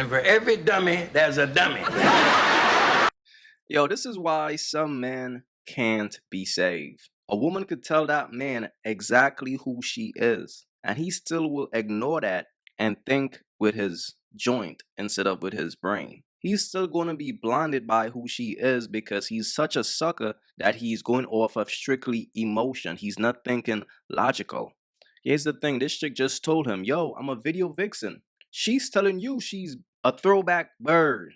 And for every dummy, there's a dummy. Yo, this is why some men can't be saved. A woman could tell that man exactly who she is, and he still will ignore that and think with his joint instead of with his brain. He's still going to be blinded by who she is because he's such a sucker that he's going off of strictly emotion. He's not thinking logical. Here's the thing, this chick just told him, yo, I'm a video vixen. She's telling you she's a throwback bird.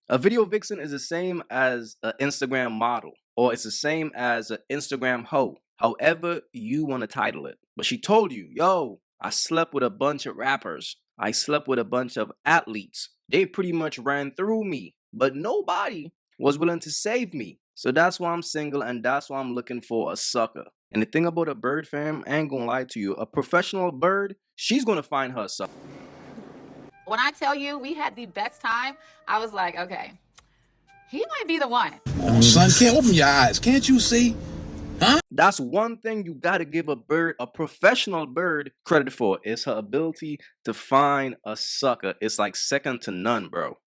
A video vixen is the same as an Instagram model, or it's the same as an Instagram hoe, however you want to title it. But she told you, yo, I slept with a bunch of rappers. I slept with a bunch of athletes. They pretty much ran through me, but nobody was willing to save me. So that's why I'm single, and that's why I'm looking for a sucker. And the thing about a bird, fam, I ain't gonna lie to you, a professional bird, she's gonna find her a sucker. When I tell you we had the best time, I was like, okay, he might be the one. Oh, son, can't open your eyes. Can't you see? Huh? That's one thing you gotta give a bird, a professional bird, credit for. Is her ability to find a sucker. It's like second to none, bro.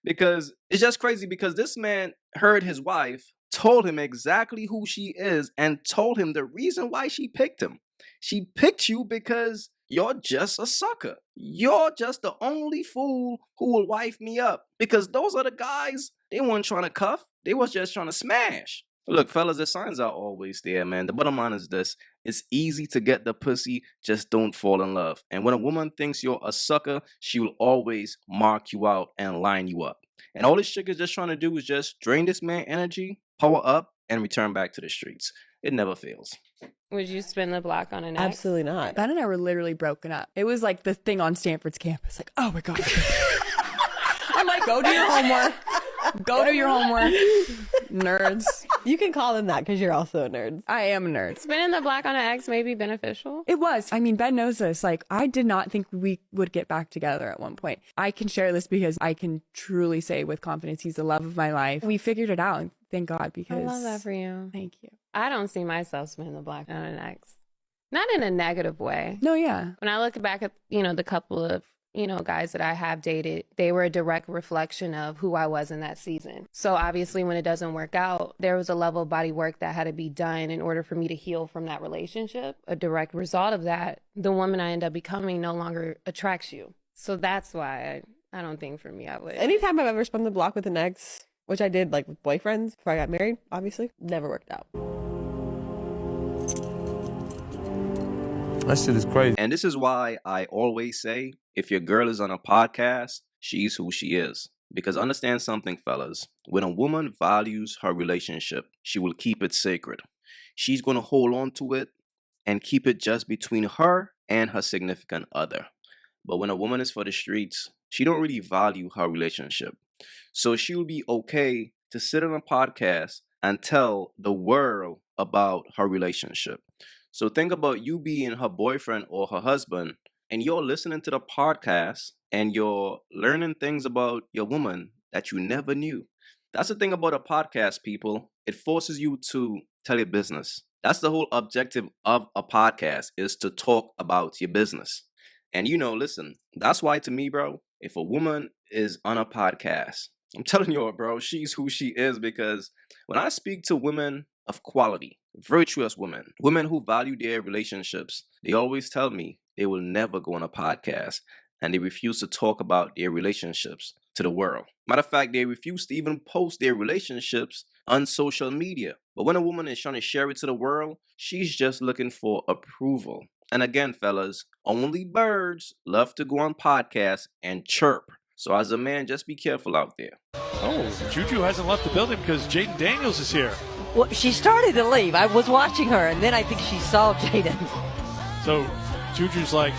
Because it's just crazy because this man heard his wife, told him exactly who she is, and told him the reason why she picked him. She picked you because you're just a sucker. You're just the only fool who will wife me up. Because those are the guys, they weren't trying to cuff. They was just trying to smash. Look, fellas, the signs are always there, man. The bottom line is this. It's easy to get the pussy, just don't fall in love. And when a woman thinks you're a sucker, she will always mark you out and line you up. And all this chick is just trying to do is just drain this man energy, power up, and return back to the streets. It never fails. Would you spin the block on an ex? Absolutely not. Ben and I were literally broken up. It was like the thing on Stanford's campus. Like, oh my God. I'm like, go do your homework. Go do your homework. Nerds. You can call them that because you're also a nerd. I am a nerd. Spinning the block on an ex may be beneficial. It was. I mean, Ben knows this. Like, I did not think we would get back together at one point. I can share this because I can truly say with confidence, he's the love of my life. We figured it out. And thank God, because I love that for you. Thank you. I don't see myself spinning the block on an ex. Not in a negative way. No, yeah. When I look back at, the couple of, guys that I have dated, they were a direct reflection of who I was in that season. So obviously when it doesn't work out, there was a level of body work that had to be done in order for me to heal from that relationship. A direct result of that, the woman I end up becoming no longer attracts you. So that's why I don't think for me I would. Anytime I've ever spun the block with an ex, which I did like with boyfriends before I got married, obviously, never worked out. That shit is crazy. And this is why I always say, if your girl is on a podcast, she's who she is. Because understand something, fellas. When a woman values her relationship, she will keep it sacred. She's going to hold on to it and keep it just between her and her significant other. But when a woman is for the streets, she don't really value her relationship. So she'll be okay to sit on a podcast and tell the world about her relationship. So think about you being her boyfriend or her husband, and you're listening to the podcast and you're learning things about your woman that you never knew. That's the thing about a podcast, people. It forces you to tell your business. That's the whole objective of a podcast, is to talk about your business. And listen, that's why to me, bro, if a woman is on a podcast, I'm telling you, bro, she's who she is. Because when I speak to women of quality, virtuous women, women who value their relationships, they always tell me they will never go on a podcast, and they refuse to talk about their relationships to the world. Matter of fact, they refuse to even post their relationships on social media. But when a woman is trying to share it to the world, she's just looking for approval. And again, fellas, only birds love to go on podcasts and chirp. So as a man, just be careful out there. Oh, Juju hasn't left the building because Jayden Daniels is here. Well, she started to leave. I was watching her, and then I think she saw Jayden. So Juju's like,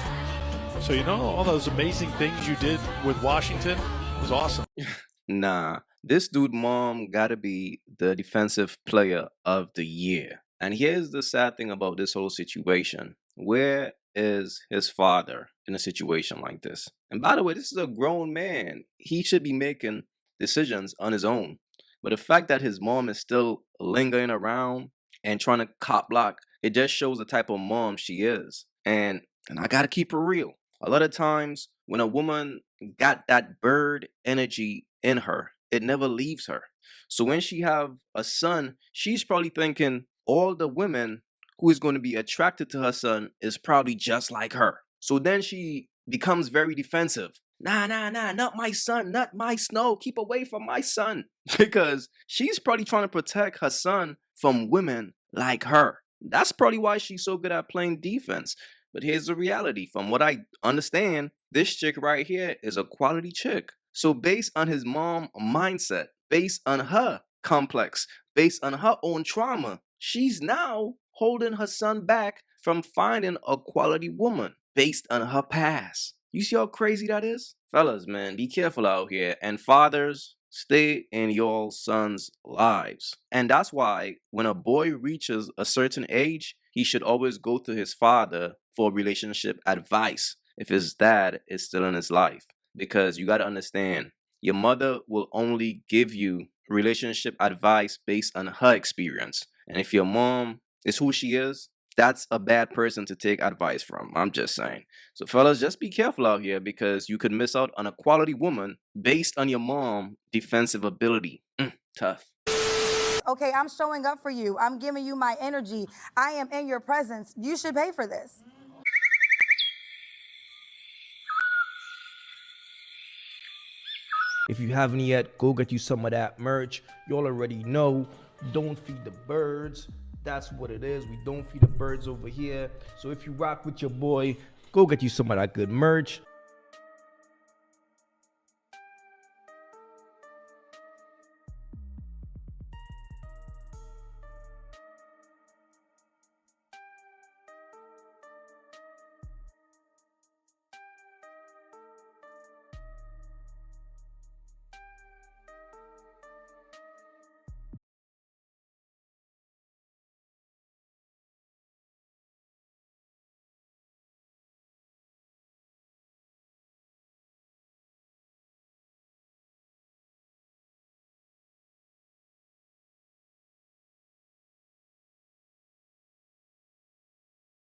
so all those amazing things you did with Washington was awesome. Nah, this dude mom gotta be the defensive player of the year. And here's the sad thing about this whole situation. Where is his father in a situation like this? And by the way, this is a grown man. He should be making decisions on his own. But the fact that his mom is still lingering around and trying to cop block, it just shows the type of mom she is. And I gotta keep her real. A lot of times when a woman got that bird energy in her. It never leaves her. So when she have a son, she's probably thinking all the women who is going to be attracted to her son is probably just like her. So then she becomes very defensive. Nah, not my son, not my Snow. Keep away from my son. Because she's probably trying to protect her son from women like her. That's probably why she's so good at playing defense. But here's the reality. From what I understand, this chick right here is a quality chick. So based on his mom mindset, based on her complex, based on her own trauma, she's now holding her son back from finding a quality woman based on her past. You see how crazy that is? Fellas, man, be careful out here. And fathers, stay in your sons' lives. And that's why when a boy reaches a certain age, he should always go to his father for relationship advice if his dad is still in his life. Because you got to understand, your mother will only give you relationship advice based on her experience. And if your mom is who she is, that's a bad person to take advice from. I'm just saying. So fellas, just be careful out here because you could miss out on a quality woman based on your mom defensive ability. Tough. Okay, I'm showing up for you. I'm giving you my energy. I am in your presence. You should pay for this. If you haven't yet, go get you some of that merch. You all already know, don't feed the birds. That's what it is. We don't feed the birds over here. So if you rock with your boy, go get you some of that good merch.